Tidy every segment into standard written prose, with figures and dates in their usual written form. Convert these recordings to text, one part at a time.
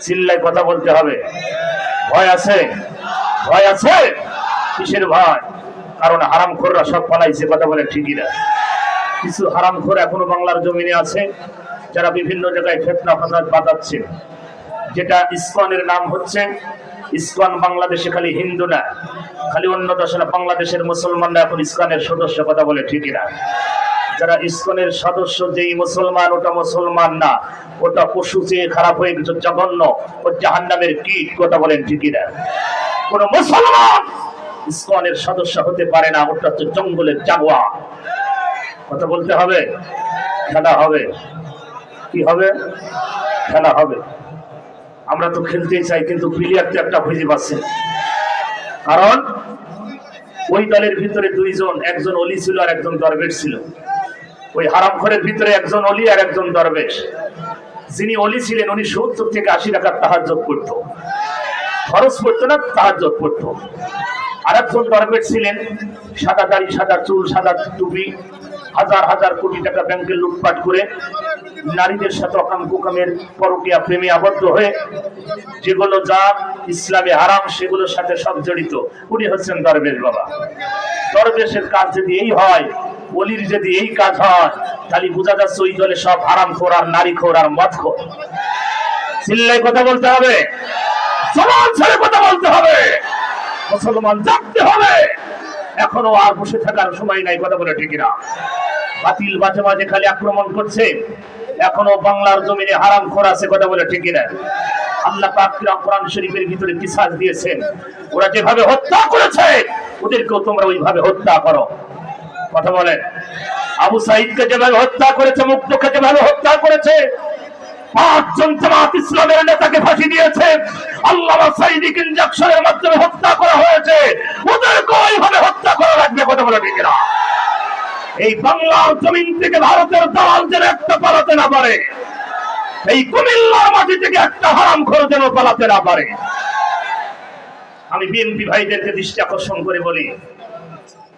চিল্লাই কথা বলতে হবে। ভয় আছে? ভয় আছে? কিসের ভয়? কারণ হারামখোররা সব পালাইছে। কথা বলে ঠিকই না? কিছু হারামখোর এখনো বাংলার জমিনে আছে যারা বিভিন্ন জায়গায় ফিতনা ফাসাদ বাঁধাচ্ছে। যেটা ইসকনের নাম হচ্ছে, ইসকন বাংলাদেশে খালি হিন্দু না, খালি অন্য দেশে না, বাংলাদেশের মুসলমানরা এখন ইসকনের সদস্য। কথা বলে ঠিকই না? যারা ইসকনের সদস্য, যেই মুসলমান ওটা মুসলমান না, ওটা পশু চেয়ে খারাপ হয়ে গেছে, জঘন্য, ও জাহান্নামের কীট। কথা বলেন ঠিকই না? কোন মুসলমান ইসকনের সদস্য হতে পারে না, ওটা হচ্ছে জঙ্গলের জানোয়ার। কথা বলতে হবে। খেলা হবে। কি হবে? খেলা হবে। আমরা তো খেলতে চাই, কিন্তু প্লেয়ার তো একটা খুঁজে পাচ্ছে। কারণ ওই দলের ভিতরে দুইজন, একজন অলি ছিল আর একজন দরবেশ ছিল। ওই হারামখোরের ভিতরে একজন অলি আর একজন দরবেশ। যিনি অলি ছিলেন উনি 70 থেকে 80 রাকাত তাহাজ্জুদ পড়তো, ফরজ পড়তো না, তাহাজ্জুদ পড়তো। আর একজন দরবেশ ছিলেন, সাদা দাড়ি, সাদা চুল, সাদা টুপি, হাজার হাজার কোটি টাকা ব্যাংকে লুটপাট করে নারীদের সাথে অকাম কুকামের পরকীয়া প্রেমে আবদ্ধ হয়ে যেগুলো যা ইসলামে হারাম সেগুলোর সাথে সব জড়িত। উনি হচ্ছেন দরবেশ বাবা। দরবেশের কাজ যদি এই হয়, অলির যদি এই কাজ হয়, তাহলে বোঝা যাচ্ছে ওই দলে সব হারামখোর আর নারীখোর আর মদখোর। চিল্লাই কথা বলতে হবে। সমান ছেড়ে কথা বলতে হবে। মুসলমান জাগতে হবে। এখনো আর বসে থাকার সময় নাই। কথা বলে ঠিক না? বাতিল মাঝে মাঝে খালি আক্রমণ করছে, এখনো বাংলার জমিনে হারামখোর আছে। কথা বলে ঠিক না? আল্লাহ পাক কোরআন শরীফের ভিতরে কিসাস দিয়েছেন, ওরা যেভাবে হত্যা করেছে ওদেরকেও তোমরা ওইভাবে হত্যা করো। কথা বলেন। আবু সাঈদকে যেভাবে হত্যা করেছে, মুগ্ধকে যেভাবে হত্যা করেছে, 5 জন জামাত ইসলামের নেতাকে ফাঁসি দিয়েছে, আল্লামা সাঈদীকে ইনজেকশনের মাধ্যমে হত্যা করা হয়েছে, ওদেরকে ওইভাবে হত্যা করা লাগবে। কথা বলে ঠিক না? এই বাংলার জমিন থেকে ভারতের দালাল যেন একটা পালাতে না পারে, এই কুমিল্লার মাটি থেকে একটা হারামখোর যেন পালাতে না পারে। আমি বিএনপি ভাইদেরকে দৃষ্টি আকর্ষণ করে বলি,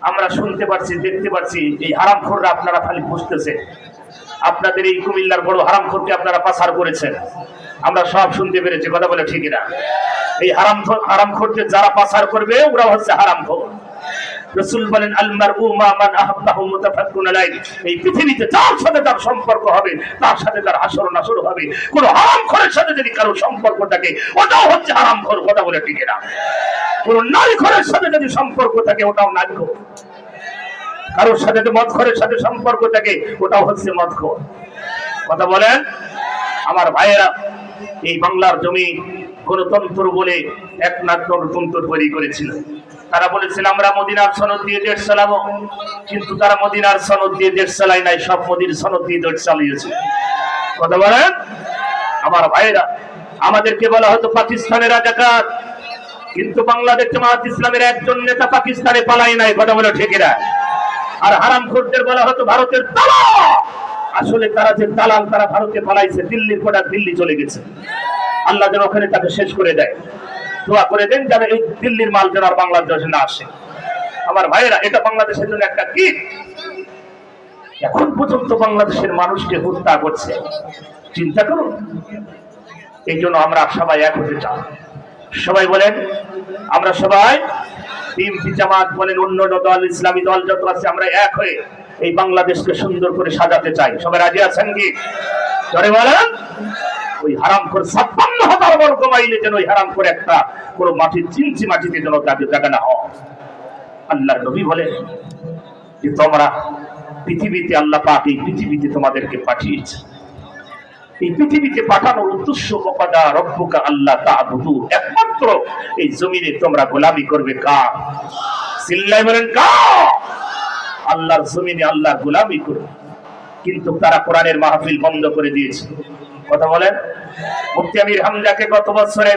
আমরা শুনতে পাচ্ছি, দেখতে পাচ্ছি, এই হারামখোররা আপনারা খালি বুঝতেছে, আপনাদের এই কুমিল্লার বড় হারামখোরকে আপনারা পাচার করেছেন, আমরা সব শুনতে পেরেছি। কথা বলে ঠিক না? এই হারামখোরকে যারা পাচার করবে ওরা হচ্ছে হারামখোর। রাসূল বলেন, আল মারউ মা মান আহাব্বাহু মুতাফাক্কুন আলাইহি। এই পৃথিবীতে যার সাথে তার সম্পর্ক হবে, তার সাথে তার হাসর নাসর হবে। কোন হারামখোরের সাথে যদি কারো সম্পর্ক থাকে, ওটাও হচ্ছে হারামখোর। কথা বলে ঠিক না? কোন নারীখোরের সাথে যদি সম্পর্ক থাকে, ওটাও নারীখোর। কারোর সাথে মদখোরের সাথে সম্পর্ক থাকে, ওটাও হচ্ছে মদখোর। কথা বলেন আমার ভাইয়েরা। এই বাংলার জমি গণতন্ত্র বলে এক নাট্যতন্ত্র তৈরি করেছিল। তারা বলেছিল আমরা মদিনার সনদ দিয়ে দেশ চালাবো, কিন্তু তারা মদিনার সনদ দিয়ে দেশ চালায় নাই, সব মোদির সনদ দিয়ে দেশ চালিয়েছে। কথা বলেন আমার ভাইয়েরা। আমাদেরকে বলা হতো পাকিস্তানের রাজাকার, কিন্তু বাংলাদেশ জামাত ইসলামের একজন নেতা পাকিস্তানে পালায় নাই। কথা বলে ঠিক না? আর হারামখোরদের বলা হতো ভারতের দালাল। আসলে তারা যে দালাল, তারা ভারতে পালাইছে, দিল্লির প্রোডাক্ট দিল্লি চলে গেছে। আল্লাহ যেন ওখানে তাকে শেষ করে দেয়। দোয়া করে দেন যেন এই দিল্লির মাল যেন আর বাংলাদেশে না আসে। আমার ভাইয়েরা, এটা বাংলাদেশের জন্য একটা কি, এখন পর্যন্ত বাংলাদেশের মানুষকে হত্যা করছে। চিন্তা করুন। এই জন্য আমরা সবাই এক হতে চাই। সবাই বলেন, আমরা সবাই বিএনপি জামাত বলেন, অন্য দল, ইসলামী দল যত আছে, আমরা এক হয়ে এই বাংলাদেশকে সুন্দর করে সাজাতে চাই। সবাই রাজি আছেন কি? জোরে বলেন। ওই হারামখোর 56,000 বর্গ মাইলে যেন ওই হারামখোর একটা কোন মাটির চিনচি মাটিতে যেন তাকে জায়গা না হয়। আল্লাহর নবী বলেন যে তোমরা পৃথিবীতে, আল্লাহ পাক এই পৃথিবীতে তোমাদেরকে পাঠিয়েছে। এই পৃথিবীতে পাঠানোর উদ্দেশ্য ওয়াকাদা রব্বুকা আল্লাহ তা'বুদু, একমাত্র এই জমিনে তোমরা গোলামি করবে কার? চিল্লায় বলেন কার? আল্লাহর জমিনে আল্লাহর গোলামি করবে। কিন্তু তারা কোরআনের মাহফিল বন্ধ করে দিয়েছে। কথা বলেন। মুফতি আমির হামজাকে গত বছরে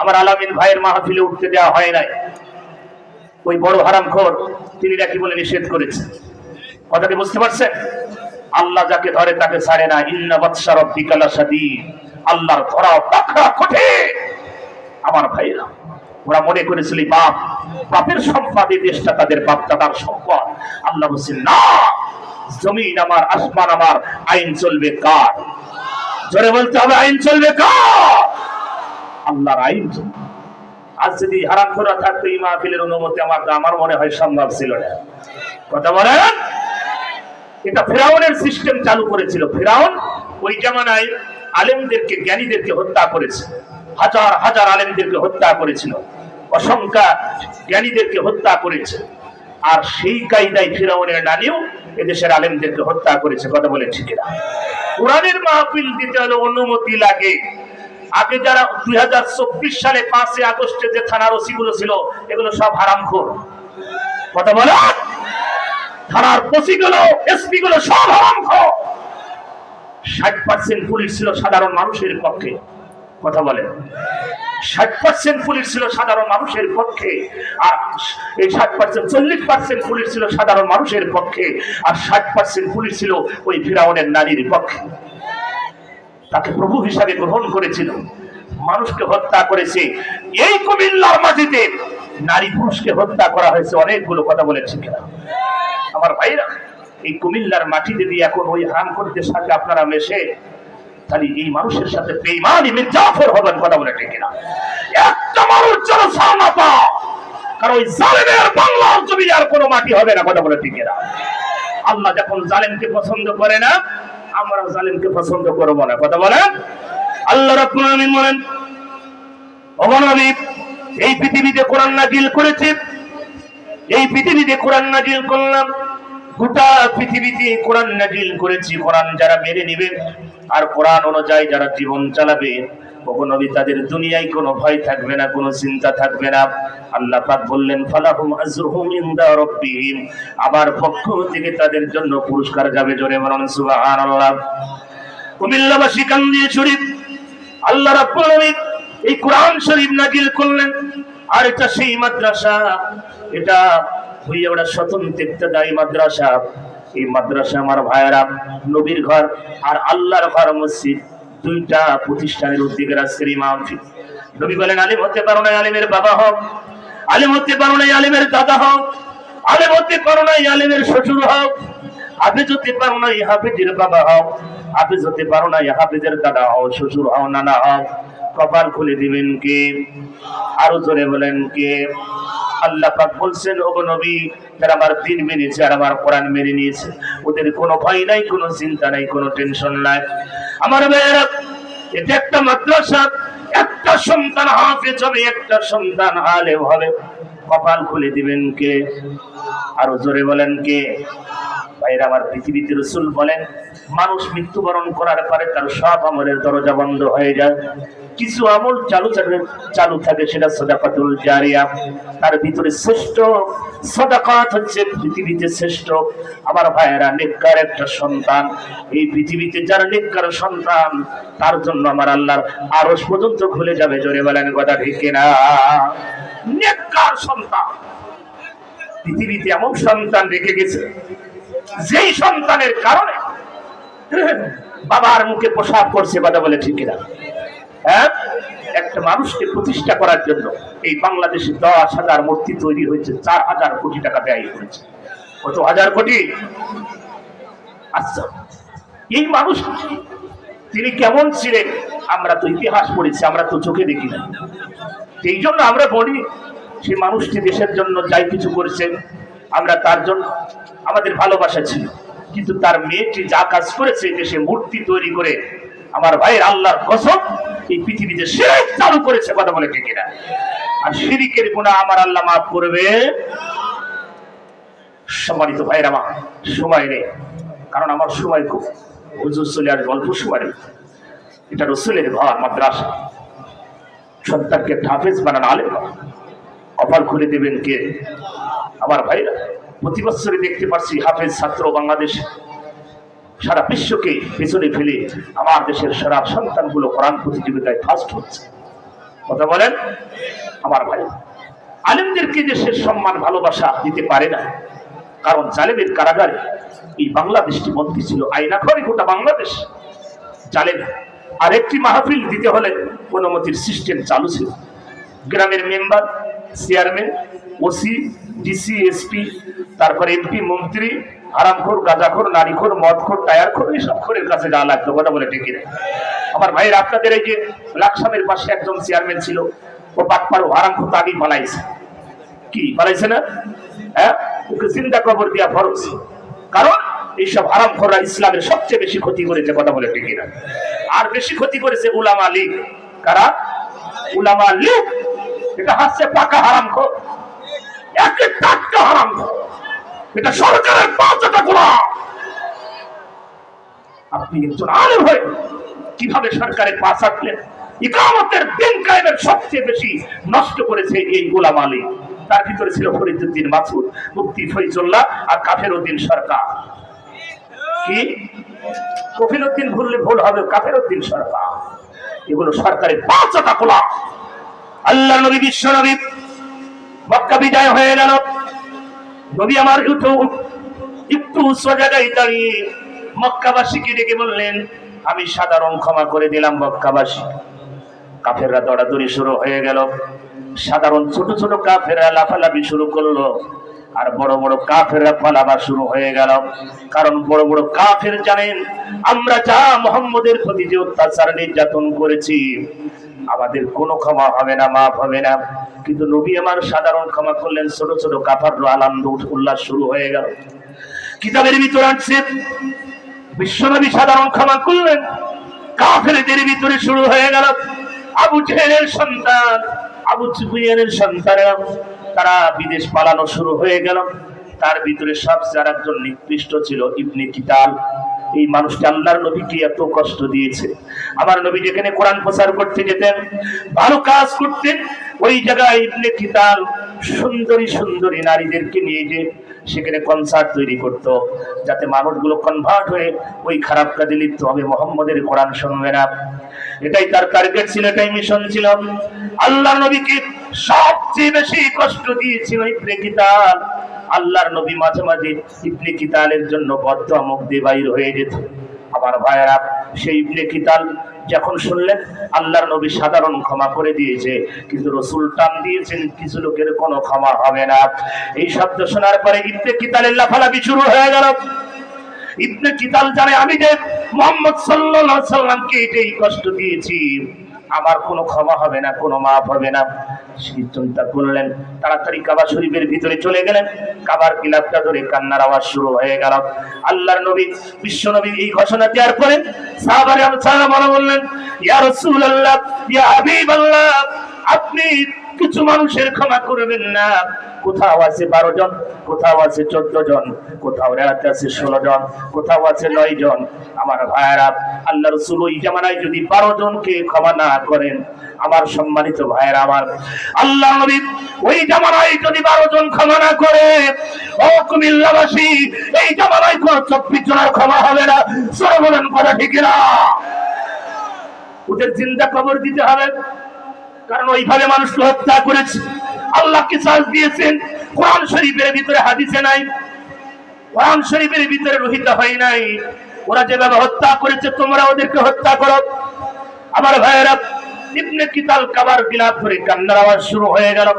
আমার আলামিন ভাইয়ের মাহফিলে উঠতে দেওয়া হয় নাই। ওই বড় হারামখোর তিনি নাকি বলে নিষেধ করেছে। কথাটি বুঝতে পারছেন? আল্লাহ যাকে ধরে তাকে ছাড়ে না। ইন্না বাতশা রাব্বিকা লাশাদীদ। আল্লাহর ধরা পাকড়া কঠিন। আমার ভাইরা, ওরা মনে করেছিল বাপের সম্পদ, এই দেশটা তাদের বাপ দাদার সম্পদ। আল্লাহ বলছেন না, জমিন আমার, আসমান আমার, আইন চলবে কার? জোরে বলতে হবে, আইন চলবে কার? আল্লাহর আইন। আজ যদি হারামখোররা থাকতো এই মাহফিলের অনুমতি আমার মনে হয় সম্ভব ছিল না। কথা বলেন, এটা ফিরাউনের সিস্টেম চালু করেছিল। ফিরাউন ওই জামানায় আলেমদেরকে, জ্ঞানীদেরকে হত্যা করেছে, হাজার হাজার আলেমদেরকে হত্যা করেছিল, অসংখ্য জ্ঞানীদেরকে হত্যা করেছে। আর সেই কায়দায় ফিরাউনের নানিও এদেশের আলেমদেরকে হত্যা করেছে। কথা বলে ঠিক না? কোরআনের মাহফিল দিতে হলে অনুমতি লাগে। আগে যারা 2024 সালে 5 আগস্টে যে থানার ওসি গুলো ছিল, এগুলো সব হারামখোর। কথা বলে, থানার ওসি গুলো, এসপি গুলো সব হারামখোর। 60% পুলিশ ছিল সাধারণ মানুষের পক্ষে। কথা বলে, 60% পুলিশ ছিল সাধারণ মানুষের পক্ষে, আর এই 60% 40% পুলিশ ছিল সাধারণ মানুষের পক্ষে, আর 60% পুলিশ ছিল ওই ফিরাউনের নারীর পক্ষে। তাকে প্রভু হিসাবে গ্রহণ করেছিল, মানুষকে হত্যা করেছে। এই কুমিল্লার মাটিতে নারী পুরুষকে হত্যা করা হয়েছে অনেকগুলো। কথা বলেছে কিনা আমার ভাইরা? এই কুমিল্লার মাটিতে দিয়ে এখন ওই হারামখোরদের সাথে আপনারা মেশে, তাহলে এই মানুষের সাথে বেঈমানি মির্জাফর হবেন। কথা বলে ঠিক কিনা? একটা মানুষ যেন সামনা পাও, কারণ ওই জালেমের বাংলার জমিনে আর কোনো মাটি হবে না। কথা বলে ঠিক কিনা? আল্লাহ যখন জালেমকে পছন্দ করে না, আমরা জালেমকে পছন্দ করব না। কথা বলেন। আল্লাহ রাব্বুল আলামিন বলেন, ও নবী, এই পৃথিবীতে কোরআন নাযিল করেছি, এই পৃথিবীতে কোরআন নাযিল করলাম, গোটা পৃথিবীতে কোরআন নাযিল করেছি। কোরআন যারা মেনে নেবে আর কোরআন অনুযায়ী যারা জীবন চালাবে, ওগো নবী, তাদের দুনিয়ায় কোনো ভয় থাকবে না, কোনো চিন্তা থাকবে না। আল্লাহ পাক বললেন, ফালাহুম আজরুহুম ইনদা রাব্বিহিম, আমার পক্ষ থেকে তাদের জন্য পুরস্কার যাবে। জোরে বলুন সুবহানাল্লাহ। কুমিল্লাবাসী কান দিয়ে শরীফ, আল্লাহ রাব্বুল আলামিন এই কোরআন শরীফ নাযিল করলেন। আর এটা সেই মাদ্রাসা, এটা হইয়া স্বতন্ত্র ইবতিদায়ী মাদ্রাসা। এই মাদ্রাসা আমার ভাইয়েরা, নবীর ঘর আর আল্লাহর ঘর মসজিদ, দুইটা প্রতিষ্ঠানের উদ্যোগের আজকের এই মাহফিল। নবী বলেন, আলেম হতে পারো না, আলেমের বাবা হোক, আলেম হতে পারো না, আলেমের দাদা হোক, আলেম হতে পারো না, আলেমের শ্বশুর হোক, হাফেজ হতে পারো না, হাফেজের বাবা হোক, হাফেজ হতে পারো না, হাফেজের দাদা হও, শ্বশুর হও, নানা হও, কপাল খুলে দিবেন কে? আরো জোরে বলেন কে? আল্লাহ পাক বলছেন, ওগো নবী, যারা আমার দিন মেনেছে আর আমার কোরআন মেনে নিয়েছে, ওদের কোনো ভয় নাই, কোনো চিন্তা নাই, কোনো টেনশন নাই। আমার ভাইয়েরা, এটা একটা মাদ্রাসা, একটা সন্তান হাফেজ হবে, একটা সন্তান আলেম হবে, কপাল খুলে দিবেন কে? আরো জোরে বলেন কে? ভাইরা আমার, পৃথিবীতে রাসূল বলেন, মানুষ মৃত্যুবরণ করার পরে তার সব আমলের দরজা বন্ধ হয়ে যায়, কিছু আমল চালু থাকে, সেটা সাদাকাতুল জারিয়া। তার ভিতরে শ্রেষ্ঠ সাদাকাত হচ্ছে পৃথিবীতে শ্রেষ্ঠ। আমার ভাইয়েরা, নেককার একটা সন্তান, এই পৃথিবীতে যার নেককার সন্তান, তার জন্য আমার আল্লাহর আরশ পর্যন্ত খুলে যাবে। জোরে বলেন কথা ঠিক কিনা? নেককার সন্তান, পৃথিবীতে এমন সন্তান রেখে গেছে, যেই সন্তানের কারণে বাবার মুখে প্রসাব করছে। কথা বলে ঠিক কিনা? হ্যাঁ, একটা মানুষকে প্রতিষ্ঠা করার জন্য এই বাংলাদেশে 10,000 মূর্তি তৈরি হয়েছে, 4,000 কোটি টাকা ব্যয় করেছে। কত হাজার কোটি? আচ্ছা, এই মানুষ তিনি কেমন ছিলেন? আমরা তো ইতিহাস পড়েছি, আমরা তো চোখে দেখি না। এই জন্য আমরা বলি, সেই মানুষটি দেশের জন্য যাই কিছু করেছেন, আমরা তার জন্য আমাদের ভালোবাসা ছিল। কিন্তু তার মেয়েটি যা কাজ করেছে, দেশে মূর্তি তৈরি করে, আমার ভাইয়ের আল্লাহর কসম, এই পৃথিবীতে শিরক চালু করেছে। কথা বলে ঠিক কিনা? আর শিরকের গুনাহ আমার আল্লাহ মাফ করবে। সম্মানিত ভাইয়েরা, আমার সময় নেই, কারণ আমার সময় খুব, হুজুর চলে আসবে অল্প সময়। এটা রাসূলের ঘর, মাদ্রাসা, সন্তানকে হাফেজ বানান, আলেম বানান, কপাল খুলে দেবেন কে? আমার ভাইরা, প্রতি বছরই দেখতে পাচ্ছি হাফেজ ছাত্র বাংলাদেশ সারা বিশ্বকে পেছনে ফেলে আমার দেশের সারা সন্তানগুলো কোরআন প্রতিযোগিতায় ফার্স্ট হচ্ছে। কথা বলেন আমার ভাই, আলেমদেরকে দেশের সম্মান ভালোবাসা দিতে পারে না, কারণ জালেমের কারাগারে এই বাংলাদেশটি বন্দী ছিল, আয়না ঘরে গোটা বাংলাদেশ জালেম। আর একটি মাহফিল দিতে হলে অনুমতির সিস্টেম চালু ছিল। গ্রামের member, chairman, OC, DC, SP, তারপরে এমপি, মন্ত্রী, হারামখোর, গাঁজাখোর, নারীখোর, মদখোর, টায়ারখোর, এইসব খোরের কাছে যাওয়া লাগতো, কথা বলে ঠিক কিনা? আমার ভাইয়ের, আপনাদের এই যে লাকসামের পাশে একজন চেয়ারম্যান ছিল, ও বাটপার, হারামখোর তো আগেই পালাইছে। কি পালাইছে না? হ্যাঁ, ওকে জিন্দা কবর দিয়া ফরজ। কারণ এইসব হারামখোররা ইসলামের সবচেয়ে বেশি ক্ষতি করেছে, কথা বলে ঠিক কিনা? আর বেশি ক্ষতি করেছে উলামা লীগ। কারা? উলামা লীগ। এটা হচ্ছে পাকা হারামখোর, একে টাটকা হারামখোর। এটা সরকারের পাঁচটা গোলাম। আপনি একজন আলেম হয়ে কিভাবে সরকারের পা চাটলেন? ইকামতের দিন কায়েমের সবচেয়ে বেশি নষ্ট করেছে এই উলামা লীগ। তার ভিতরে ছিল ফরিদউদ্দিন মাসুদ, মুফতি ফয়জুল্লাহ আর কাফেরউদ্দিন সরকার। কি কফিলউদ্দিন ভুললে ভুল হবে, কাফেরউদ্দিন সরকার। এগুলো সরকারের পাঁচটা গোলাম। আল্লাহ নবী, বিশ্ব নবী মক্কা বিজয় হয়ে গেল। নবী আমার একটু উচ্চ জায়গায় দাঁড়িয়ে মক্কাবাসীকে ডেকে বললেন, আমি সাধারণ ক্ষমা করে দিলাম মক্কাবাসী। কাফেররা দৌড়াদৌড়ি শুরু হয়ে গেল। সাধারণ ছোট ছোট কাফেররা লাফালাফি শুরু করলো, আর বড় বড় কাফেররা পালাবা শুরু হয়ে গেল। কারণ বড় বড় কাফের জানেন, আমরা যা মুহাম্মদের প্রতি যে অত্যাচার নির্যাতন করেছি, আমাদের কোনো ক্ষমা হবে না, মাফ হবে না। কিন্তু নবী আমার সাধারণ ক্ষমা করলেন। ছোট ছোট কাফেররা আনন্দ উল্লাস শুরু হয়ে গেল। কিতাবের ভিতরে আছে, বিশ্বনবী সাধারণ ক্ষমা করলেন, কাফেরদের ভিতরে শুরু হয়ে গেল আবু জেহেলের সন্তান, আবু সুফিয়ানের সন্তানেরা, তারা বিদেশ পালানো শুরু হয়ে গেল। তার ভিতরে সবচেয়ে আরেকজন নিকৃষ্ট ছিল ইবনে কিতাল। এই মানুষটা আল্লাহর নবীকে এত কষ্ট দিয়েছে। আমার নবী যেখানে কোরআন প্রচার করতে যেতেন, ভালো কাজ করতেন, ওই জায়গায় ইবনে কিতাল সুন্দরী সুন্দরী নারীদেরকে নিয়ে যে সেখানে কনসার্ট তৈরি করত, যাতে মানুষগুলো কনভার্ট হয়ে ওই খারাপ কাজে লিপ্ত হবে, মুহাম্মদের কোরআন শুনবে না। এটাই তার টার্গেট ছিল, এটাই মিশন ছিল। আল্লাহর নবীকে সবচেয়ে বেশি কষ্ট দিয়েছিল ইবনে কিতাল। আল্লাহর নবী মাঝে মাঝে ইবনে কিতালের জন্য বদদুয়া মুখ দিয়ে বাইর হয়ে যেত। আমার ভাইয়েরা, সেই ইবনে কিতাল যখন শুনলেন আল্লাহর নবী সাধারণ ক্ষমা করে দিয়েছে, কিন্তু রাসূল টান দিয়েছেন কিছু লোকের কোনো ক্ষমা হবে না, এই শব্দ শোনার পরে ইবনে কিতালের লাফালাফি শুরু হয়ে গেল। ইবনে কিতাল জানে, আমি যে মুহাম্মদ সাল্লাল্লাহু আলাইহি সাল্লামকে এটাই কষ্ট দিয়েছি, আমার কোনো ক্ষমা হবে না, কোনো মাফ হবে না। সেই চিন্তা করলেন, তাড়াতাড়ি কাবা শরীফের ভিতরে চলে গেলেন। কাবার গিলাফটা ধরে কান্নার আওয়াজ শুরু হয়ে গেল। আল্লাহর নবী, বিশ্ব নবী এই ঘোষণা দেওয়ার পরে সাহাবারা বললেন, ইয়া রাসূলুল্লাহ, ইয়া হাবিবাল্লাহ, আপনি কিছু মানুষের ক্ষমা করবেন না? কোথাও আছে 12 জন, কোথাও আছে 14 জন, কোথাও আছে 16 জন, কোথাও আছে 9 জন। আমার ভাইয়েরা, আল্লাহ রাসূল ওই জামানায় যদি 12 জনকে ক্ষমা না করেন, আমার সম্মানিত ভাইয়েরা, আমার আল্লাহ নবী ওই জামানায় যদি 12 জন ক্ষমা না করে, ও কুমিল্লাবাসী, এই জামানায় কোন 24 জনের ক্ষমা হবে না। সরে বলেন কথা ঠিক না? ওদের জিন্দা কবর দিতে হবে, কারণ ওইভাবে মানুষকে হত্যা করেছে। আল্লাহ কিসাস দিয়েছেন, কোরআন শরীফের ভিতরে হাদিসে নাই, কোরআন শরীফের ভিতরে রহিত হয় নাই। ওরা যেভাবে হত্যা করেছে, তোমরা ওদেরকে হত্যা করো। আমার ভাইয়েরা, ইবনে কিতাল কাবার গিলাফ ধরে কান্নার আওয়াজ শুরু হয়ে গেল।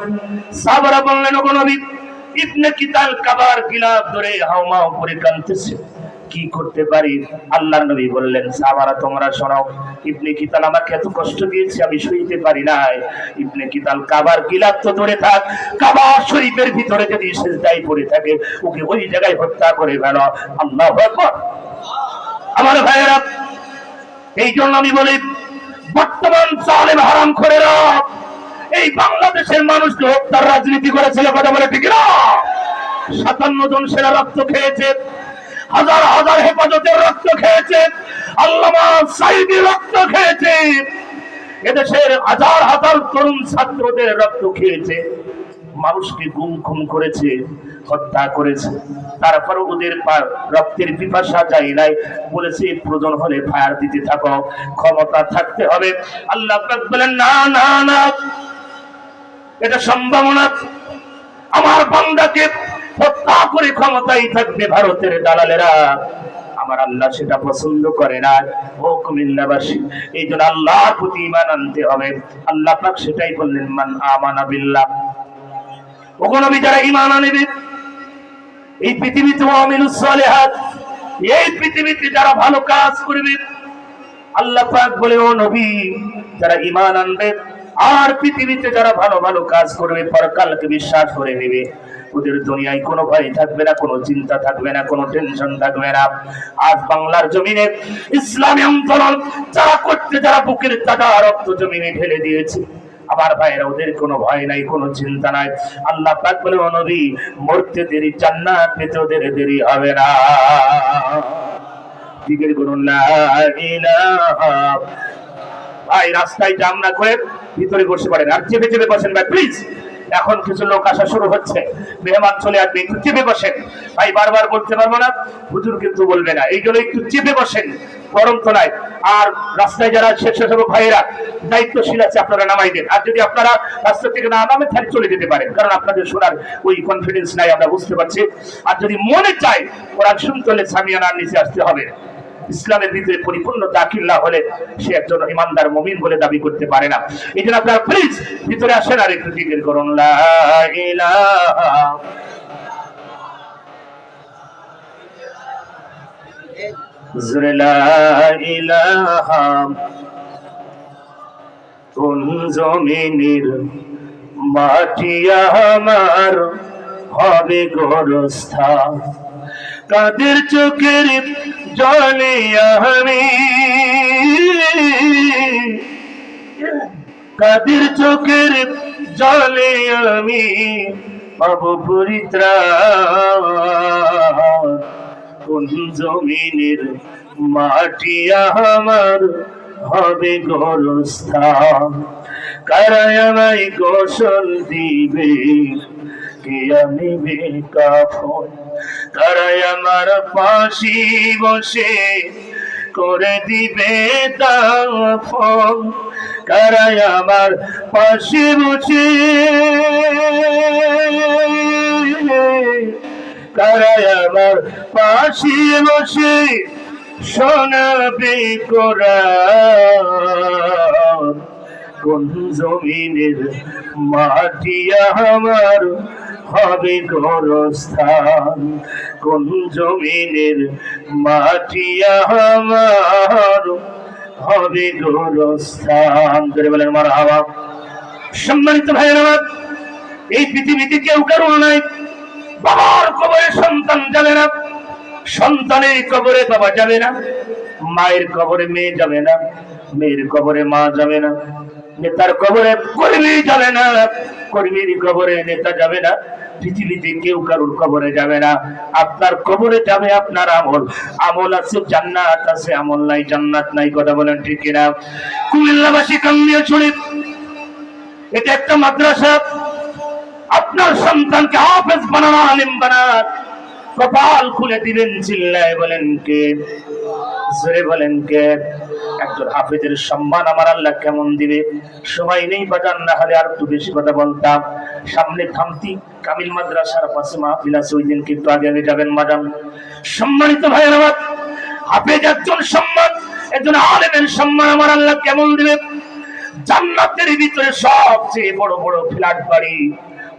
সাহাবারা বললেন, ওগো নবী, ইবনে কিতাল কাবার গিলাফ ধরে হাউমাউ করে কাঁদতেছে, কি করতে পারি? আল্লাহর নবী বললেন, সাহাবারা তোমরা শোনো, ইবনে কিতাল আমাকে এত কষ্ট দিয়েছে, আমি সইতে পারি নাই। ইবনে কিতাল কাবার গিলাফ তো ধরে থাক, কাবা শরীফের ভিতরে যদি সিজদায় পড়ে থাকে, ওকে ওই জায়গায় হত্যা করে ফেলো। আল্লাহু আকবার। আমার ভাইয়েরা, এই জন্য আমি বলি, বর্তমান জালেম হারামখোরেরা এই বাংলাদেশের মানুষকে হত্যার রাজনীতি করেছিল, কথা বলে ঠিক না? 57 জন সেনা রক্ত খেয়েছে, হাজার হাজার হেফাজতের রক্ত খেয়েছে, আল্লামা সাঈদী রক্ত খেয়েছে, এদেশের হাজার হাজার তরুণ ছাত্রদের রক্ত খেয়েছে, মানুষকে গুম খুন করেছে, হত্যা করেছে। তারপরে ওদের রক্তের পিপাসা যায় নাই, বলেছে প্রয়োজন হলে ফায়ার দিতে থাকো, ক্ষমতা থাকতে হবে। আল্লাহ পাক বলেন, না না না, এটা সম্ভব না। আমার বান্দাকে হত্যা করে ক্ষমতায় থাকবে ভারতের দালালেরা, আমার আল্লাহ সেটা পছন্দ করে না। ও কুমিল্লাবাসী, এই জন্য আল্লাহর প্রতি ঈমান আনতে হবে। আল্লাহ পাক সেটাই বললেন, মান আমানা বিল্লাহ, ওগো নবী, যারা ঈমান আনবে, এই পৃথিবীতে আমিলুস সালিহাত, এই পৃথিবীতে যারা ভালো কাজ করবে, আল্লাহ পাক বলে ও নবী যারা ঈমান আনবে আর পৃথিবীতে যারা ভালো ভালো কাজ করবে, পরকালকে বিশ্বাস করে নেবে, ওদের দুনিয়ায় কোনো ভয় থাকবে না, কোনো চিন্তা থাকবে না, কোনো টেনশন থাকবে না। আজ বাংলার জমিনে ইসলামী আন্দোলন যারা করতে, যারা বুকের টাকা রক্ত জমিনে ঢেলে দিয়েছে, আমার ভাইরা ওদের কোনো ভয় নাই, কোনো চিন্তা নাই। আল্লাহ পাক বলে ও নবী মরতে দেরি, জান্নাত পেতে ওদের দেরি হবে না। জিকির করুন লা ইলাহা। ভাই রাস্তায় জাম না করে ভিতরে বসে পড়েন, আর চেপে চেপে বসেন ভাই প্লিজ। এখন কিছু লোক আসা শুরু হচ্ছে, মেহমান চলে আসবে, একটু চেপে বসেন ভাই। বারবার বলতে পারবো না, হুজুর কিন্তু বলবে না, এই জন্য একটু চেপে বসেন, গরম তো নাই। আর রাস্তায় যারা স্বেচ্ছাসেবক ভাইয়েরা দায়িত্বশীল আছে, আপনারা নামাই দেন। আর যদি আপনারা রাস্তা থেকে না নামে তাহলে চলে যেতে পারেন, কারণ আপনাদের শোনার ওই কনফিডেন্স নাই, আমরা বুঝতে পারছি। আর যদি মনে চায় কোরআন শুনতে হলে সামিয়ানার নিচে আসতে হবে। ইসলামের ভিতরে পরিপূর্ণ দাখিল না হলে সে একজন ইমানদার মুমিন বলে দাবি করতে পারে না। এই জন্য আপনারা প্লিজ ভিতরে আসেন আর একটু জিকির করুন লা ইলাহা। লা ইলাহা। কোন জমিনের মাটি আমার হবে গোরস্থান, কাদের চোখের জলে আমি, কাদের চোখের জলে আমি পাব পরিত্রাণ। কোন জমিনের মাটি আমার হবে গোরস্থান, কারা আমায় গোসল দিবে, কে আনিবে কাফন, কারা আমার পাশে বসে করে দিবে দাফন, কারা আমার পাশে বসে, কারা আমার পাশে বসে শোনাবে কোরআন। কোন জমিনের মাটি আমার হবে গোরস্থান, কোন জমিনের মাটি আমার হবে গোরস্থান। করে বলেন মারহাবা। সম্মানিত ভাইয়েরা আমার, এই পৃথিবীতে কেউ কারণ নাই বাবার কবরে সন্তান যাবে না, সন্তানের কবরে বাবা যাবে না, মায়ের কবরে মেয়ে যাবে না, মেয়ের কবরে মা যাবে না, নেতার কবরে কর্মী যাবে না, কর্মীর কবরে নেতা যাবে না। পৃথিবীতে কেউ কারোর কবরে যাবে না। আপনার কবরে যাবে আপনার আমল। আমল আছে জান্নাত আছে, আমল নাই জান্নাত নাই। কথা বলেন ঠিক কিনা? কুমিল্লাবাসী কান্দিয়া শরীফ এটা একটা মাদ্রাসা। আপনার সন্তানকে হাফেজ বানানো, আলেম বানান, কপাল খুলে দিবেন। চিল্লায় বলেন কে? জোরে বলেন কে? একজন হাফেজের সম্মান আমার আল্লাহ কেমন দিবে? সময় নেই বাজান, না হলে আর একটু বেশি কথা বলতাম। সামনে থামতি কামিল মাদ্রাসার পাশে মাহফিল আছে, ওই দিনকে একটু আগে আগে যাবেন বাজান। সম্মানিত ভাইয়ের আমার, হাফেজ একজন সম্মান, একজন আলেমের সম্মান আমার আল্লাহ কেমন দিবে? জান্নাতের ভিতরে সবচেয়ে বড় বড় ফ্ল্যাট বাড়ি,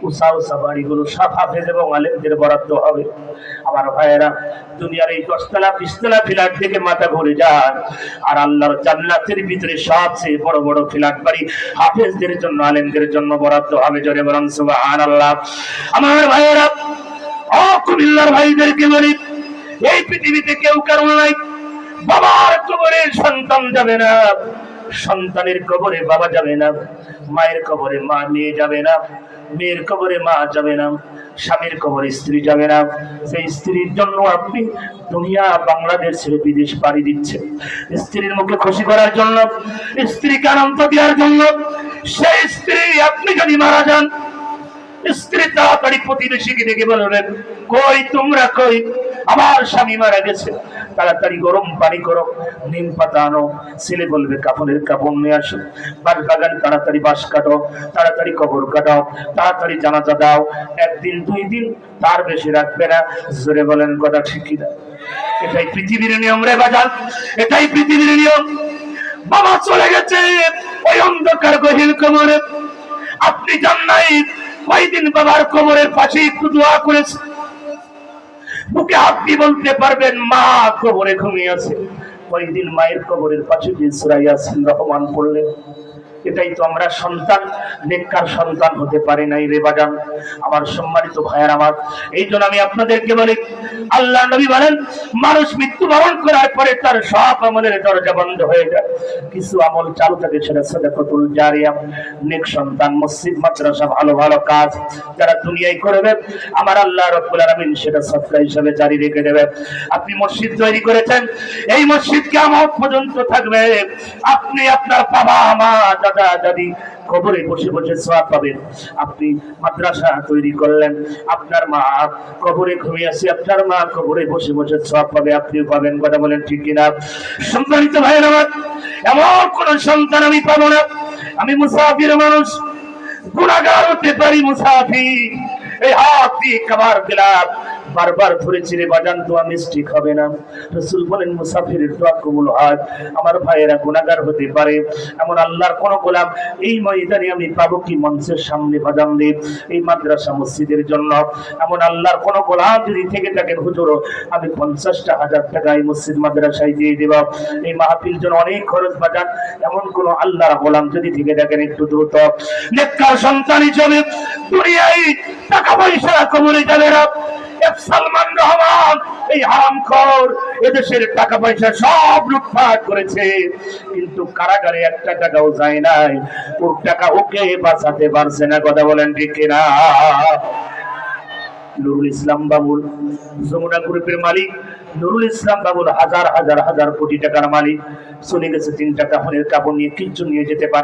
উঁচা উঁচা বাড়িগুলো সব হাফেজ এবং আলেমদের বরাদ্দ হবে। আমার ভাইয়েরা, দুনিয়ার এই 10তলা 20তলা ফ্ল্যাট থেকে মাথা ঘুরে যান, আর আল্লাহর জান্নাতের ভিতরে সবচেয়ে বড় বড় ফ্ল্যাট বাড়ি হাফেজদের জন্য, আলেমদের জন্য বরাদ্দ হবে। জোরে বলুন সুবহানাল্লাহ। আমার ভাইয়েরা, ও কুমিল্লার ভাইদেরকে বলি, এই পৃথিবীতে কেউ কারণ নাই বাবার কবরে সন্তান যাবে না, সন্তানের কবরে বাবা যাবে না, মায়ের কবরে মা মেয়ে যাবে না, মেয়ের কবরে মা যাবে না, স্বামীর কবরে স্ত্রী যাবে না। সেই স্ত্রীর জন্য আপনি দুনিয়া বাংলাদেশ ছেড়ে বিদেশ পাড়ি দিচ্ছেন, স্ত্রীর মুখে খুশি করার জন্য, স্ত্রীকে আনন্দ দেওয়ার জন্য। সেই স্ত্রী আপনি যদি মারা যান, স্ত্রী তাড়াতাড়ি প্রতিবেশীকে ডেকে বলবেন, কই তোমরা কই, আমার স্বামী মারা গেছে, তাড়াতাড়ি গরম পানি করো, নিম পাতা আনো। ছেলে বলবে কাপড়ের কাপড় নিয়ে আসো, বাস বাগান তাড়াতাড়ি বাঁশ কাটো, তাড়াতাড়ি কবর কাটাও, তাড়াতাড়ি জানাজা দাও। 1 দিন 2 দিন, তার বেশি রাখবে না। জোরে বলেন কথা ঠিক কিনা? এটাই পৃথিবীর নিয়ম রে বাজান, এটাই পৃথিবীর নিয়ম। বাবা চলে গেছে ওই অন্ধকার গহীন কবরে, আপনি জান নাই কয়দিন বাবার কবরের পাশে একটু দোয়া করেছে, বুকে হাত দিয়ে বলতে পারবেন মা কবরে ঘুমিয়ে আছে। কয়েকদিন মায়ের কবরের পাশে দিয়ে সূরা ইয়াসিন রহমান পড়লেন। এটাই তো আমরা সন্তান, নেককার সন্তান হতে পারি নাই রে বাজান। আমার সম্মানিত ভাইয়ার আমার, এই জন্য আমি আপনাদেরকে বলি, আল্লাহ নবী বলেন মানুষ মৃত্যুবরণ করার পরে তার সব আমলের দরজা বন্ধ হয়ে যায়, কিছু আমল চালু থাকে, সেটা সাদাকাতুল জারিয়া, নেক সন্তান, মসজিদ মাদ্রাসা, ভালো ভালো কাজ যারা দুনিয়ায় করবে, আমার আল্লাহ রাব্বুল আলামিন সেটা সদকা হিসেবে জারি রেখে দেবে। আপনি মসজিদ তৈরি করেছেন, এই মসজিদ কিয়ামত পর্যন্ত থাকবে। আপনি আপনার বাবা মা দাদা দাদি কবরে বসে বসে সওয়াব পাবেন। আপনি মাদ্রাসা তৈরি করলেন, আপনার মা কবরে ঘুমিয়ে আছে, আপনার মা কবরে বসে বসে সওয়াব পাবে, আপনিও পাবেন। কথা বলেন ঠিক কিনা? সম্মানিত ভাইয়েরা আমার, এমন কোন সন্তান আমি পাবো না। আমি মুসাফির মানুষ, গুনাহগার হতে পারি, মুসাফির। এই হাত দিয়ে খাবার দিলাম, বারবার ধরেছি রে বাজান, দোয়া মিস্টেক হবে না। রাসূল বলেন মুসাফিরের দোয়া কবুল হয়। আমার ভাইয়েরা গুনাহগার হতে পারে, এমন আল্লাহর কোন গোলাম এই ময়দানে আমি পাবো কি? মঞ্চের সামনে বাজান দেব এই মাদ্রাসা মসজিদের জন্য এমন আল্লাহর কোন গোলাম যদি থেকে থাকেন, হুজুর আমি 50,000 টাকা এই মসজিদ মাদ্রাসায় দিয়ে দেব, এই মাহফিল জন্য অনেক খরচ বাজান, এমন কোন আল্লাহর গোলাম যদি থেকে থাকেন, একটু দ্রুত নেককার সন্তান হিসেবে দুনিয়ায় টাকা পয়সা কবরে যাবে না। সালমান রহমান এই হারামখোর এদেশের টাকা পয়সা সব লুটপাট করেছে, কিন্তু কারাগারে 1 টাকাও যায় নাই, ওর টাকা ওকে বাঁচাতে পারছে না। কথা বলেন ঠিক কিনা? নুরুল ইসলাম বাবুল যমুনা গ্রুপের মালিক নুরুল ইসলাম বাবুল হাজার হাজার হাজার কোটি টাকার মালিক, চলে গেছে 3টা কাপড়ের কাপড় নিয়ে, কিচ্ছু নিয়ে যেতে পারে।